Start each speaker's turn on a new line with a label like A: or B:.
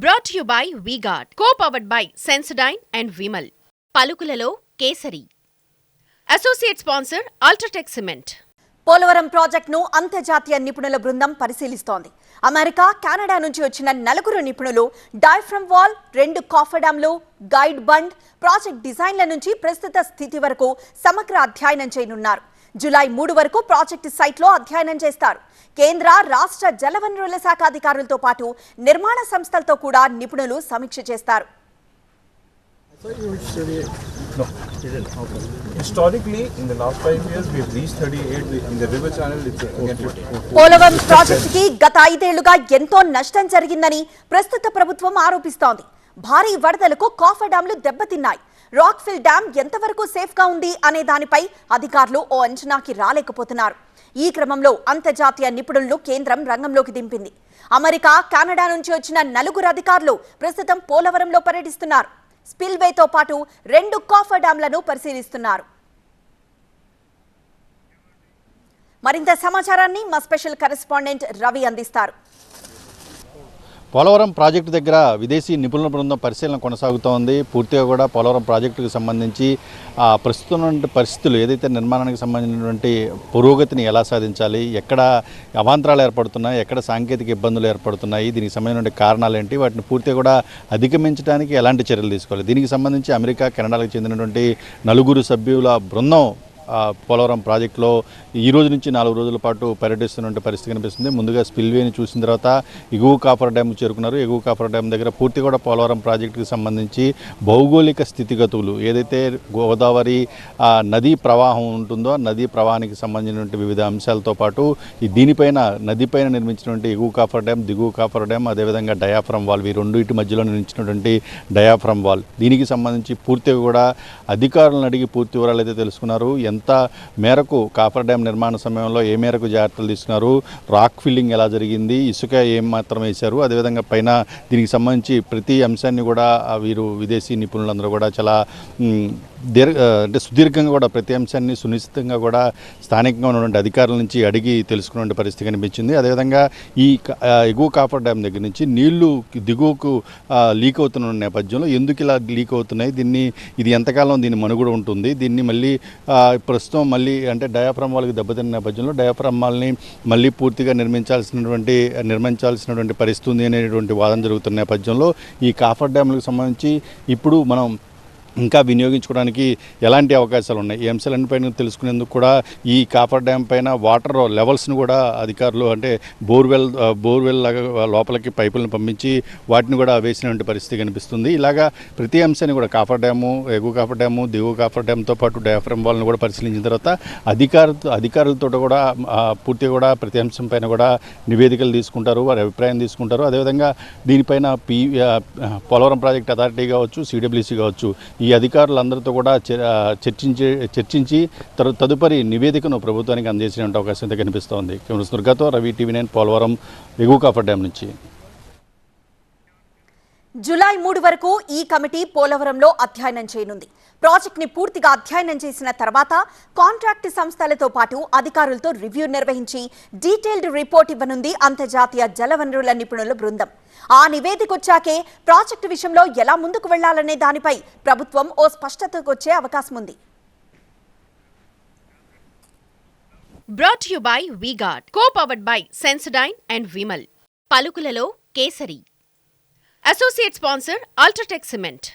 A: Brought to you by V-Guard, co-powered by Sensodyne and Vimal. పలుకులలో కేసరి. Associate sponsor UltraTech cement.
B: Polavaram ప్రాజెక్టును అంతర్జాతీయ నిపుణుల బృందం పరిశీలిస్తోంది. అమెరికా, కెనడా నుంచి వచ్చిన 4 నిపుణులు డయాఫ్రమ్ వాల్, 2 కాఫర్ డ్యాంలు, గైడ్ బండ్, ప్రాజెక్ట్ డిజైన్ల నుంచి ప్రస్తుత స్థితి వరకు సమగ్ర అధ్యయనం చేయనున్నారు. జూలై 3 వరకు ప్రాజెక్టు సైట్లో అధ్యయనం చేస్తారు. కేంద్ర, రాష్ట్ర జలవనరుల శాఖ అధికారులతో పాటు నిర్మాణ సంస్థలతో కూడా నిపుణులు సమీక్ష చేస్తారు.
C: No, it isn't. Okay. Historically, in the last 5 years, we have reached 38. In the river channel, it's again 50.
B: Polavaram ప్రాజెక్టుకి గత 5 ఏళ్లుగా ఎంతో నష్టం జరిగిందని ప్రస్తుత ప్రభుత్వం ఆరోపిస్తోంది. భారీ వరదలకు కాఫర్ డ్యాంలు దెబ్బతిన్నాయి. రాక్ఫిల్ డ్యామ్ ఎంతవరకు సేఫ్గా ఉంది అనే దానిపై అధికారులు ఓ అంచనాకి రాలేకపోతున్నారు. ఈ క్రమంలో అంతర్జాతీయ నిపుణులను కేంద్రం రంగంలోకి దింపింది. అమెరికా, కెనడా నుంచి వచ్చిన 4 అధికారులు ప్రస్తుతం పోలవరంలో పర్యటిస్తున్నారు. స్పిల్వేతో పాటు 2 కాఫర్ డ్యాంలను పరిశీలిస్తున్నారు. మరింత సమాచారాన్ని మా స్పెషల్ కరెస్పాండెంట్ రవి అందిస్తారు.
D: పోలవరం ప్రాజెక్టు దగ్గర విదేశీ నిపుణుల బృందం పరిశీలన కొనసాగుతోంది. పూర్తిగా కూడా పోలవరం ప్రాజెక్టుకు సంబంధించి ప్రస్తుతం పరిస్థితులు ఏదైతే నిర్మాణానికి సంబంధించినటువంటి పురోగతిని ఎలా సాధించాలి, ఎక్కడ అవాంతరాలు ఏర్పడుతున్నాయి, ఎక్కడ సాంకేతిక ఇబ్బందులు ఏర్పడుతున్నాయి, దీనికి సంబంధించిన కారణాలు ఏంటి, వాటిని పూర్తిగా కూడా అధిగమించడానికి ఎలాంటి చర్యలు తీసుకోవాలి, దీనికి సంబంధించి అమెరికా, కెనడాలకు చెందినటువంటి 4 సభ్యుల బృందం పోలవరం ప్రాజెక్టులో ఈ రోజు నుంచి 4 రోజుల పాటు పర్యటిస్తున్న పరిస్థితి కనిపిస్తుంది. ముందుగా స్పిల్వేని చూసిన తర్వాత ఎగువ కాఫర్ డ్యామ్ చేరుకున్నారు. ఎగువ కాఫర్ డ్యామ్ దగ్గర పూర్తి కూడా పోలవరం ప్రాజెక్టుకి సంబంధించి భౌగోళిక స్థితిగతులు, ఏదైతే గోదావరి నదీ ప్రవాహం ఉంటుందో నదీ ప్రవాహానికి సంబంధించినటువంటి వివిధ అంశాలతో పాటు దీనిపైన నదిపైన నిర్మించినటువంటి ఎగువ కాఫర్ డ్యామ్, దిగువ కాఫర్ డ్యామ్, అదేవిధంగా డయాఫ్రమ్ వాల్, ఈ రెండింటి మధ్యలో నిర్మించినటువంటి డయాఫ్రమ్ వాల్, దీనికి సంబంధించి పూర్తిగా కూడా అధికారులను అడిగి పూర్తి వివరాలు అయితే తెలుసుకున్నారు. ఎంత మేరకు కాఫర్ డ్యామ్ నిర్మాణ సమయంలో ఏ మేరకు జాగ్రత్తలు తీసుకున్నారు, రాక్ ఫిల్లింగ్ ఎలా జరిగింది, ఇసుక ఏం మాత్రం వేశారు, అదేవిధంగా పైన దీనికి సంబంధించి ప్రతి అంశాన్ని కూడా వీరు విదేశీ నిపుణులందరూ కూడా చాలా అంటే సుదీర్ఘంగా కూడా ప్రతి అంశాన్ని సునిశ్చితంగా కూడా స్థానికంగా ఉన్నటువంటి అధికారుల నుంచి అడిగి తెలుసుకునే పరిస్థితి కనిపించింది. అదేవిధంగా ఈ ఎగువ కాఫర్ డ్యామ్ దగ్గర నుంచి నీళ్లు దిగువకు లీక్ అవుతున్న నేపథ్యంలో ఎందుకు ఇలా లీక్ అవుతున్నాయి, ఇది ఎంతకాలం దీని మనుగడ ఉంటుంది, దీన్ని మళ్ళీ ప్రస్తుతం మళ్ళీ అంటే డయాఫ్రమ్ వాల్కి దెబ్బతిన్న నేపథ్యంలో డయాఫ్రమ్ వాల్ని మళ్ళీ పూర్తిగా నిర్మించాల్సినటువంటి పరిస్థితి ఉంది అనేటువంటి వాదన జరుగుతున్న నేపథ్యంలో ఈ కాఫర్ డ్యామ్లకు సంబంధించి ఇప్పుడు మనం ఇంకా వినియోగించుకోవడానికి ఎలాంటి అవకాశాలు ఉన్నాయి, ఈ అంశాలన్నిపైన తెలుసుకునేందుకు కూడా ఈ కాఫర్ డ్యామ్ పైన వాటర్ లెవెల్స్ను కూడా అధికారులు అంటే బోర్వెల్ లాగా లోపలికి పైపులను పంపించి వాటిని కూడా వేసినటువంటి పరిస్థితి కనిపిస్తుంది. ఇలాగా ప్రతి అంశాన్ని కూడా కాఫర్ డ్యాము, ఎగువ కాఫర్ డ్యాము, దిగువ కాఫర్ డ్యామ్తో పాటు డయాఫ్రమ్ వాల్ని కూడా పరిశీలించిన తర్వాత అధికారులతో కూడా పూర్తిగా కూడా ప్రతి అంశం పైన కూడా నివేదికలు తీసుకుంటారు, వారి అభిప్రాయం తీసుకుంటారు. అదేవిధంగా దీనిపైన పోలవరం ప్రాజెక్ట్ అథారిటీ కావచ్చు, సిడబ్ల్యూసీ కావచ్చు, ఈ అధికారులందరితో కూడా చర్చించి తదుపరి నివేదికను ప్రభుత్వానికి అందజేసే అవకాశం అయితే కనిపిస్తోంది. కెమెరా దుర్గాతో రవి, TV9 పోలవరం ఎగువ కాఫర్ డ్యామ్ నుంచి.
B: జూలై 3 వరకు ఈ కమిటీ పోలవరంలో అధ్యయనం చేయనుంది. ప్రాజెక్టుని పూర్తిగా అధ్యయనం చేసిన తర్వాత కాంట్రాక్ట్ సంస్థలతో పాటు అధికారులతో రివ్యూ నిర్వహించి డీటెయిల్డ్ రిపోర్ట్ ఇవ్వనుంది అంతర్జాతీయ జలవనరుల నిపుణుల బృందం. ఆ నివేదిక వచ్చాకే ప్రాజెక్టు విషయంలో ఎలా ముందుకు వెళ్లాలనే దానిపై ప్రభుత్వం ఓ స్పష్టతకు వచ్చే అవకాశం ఉంది.
A: Brought to you by V-Guard, co-powered by Sensodyne and Vimal. పలుకులలో కేసరి. Associate sponsor UltraTech cement.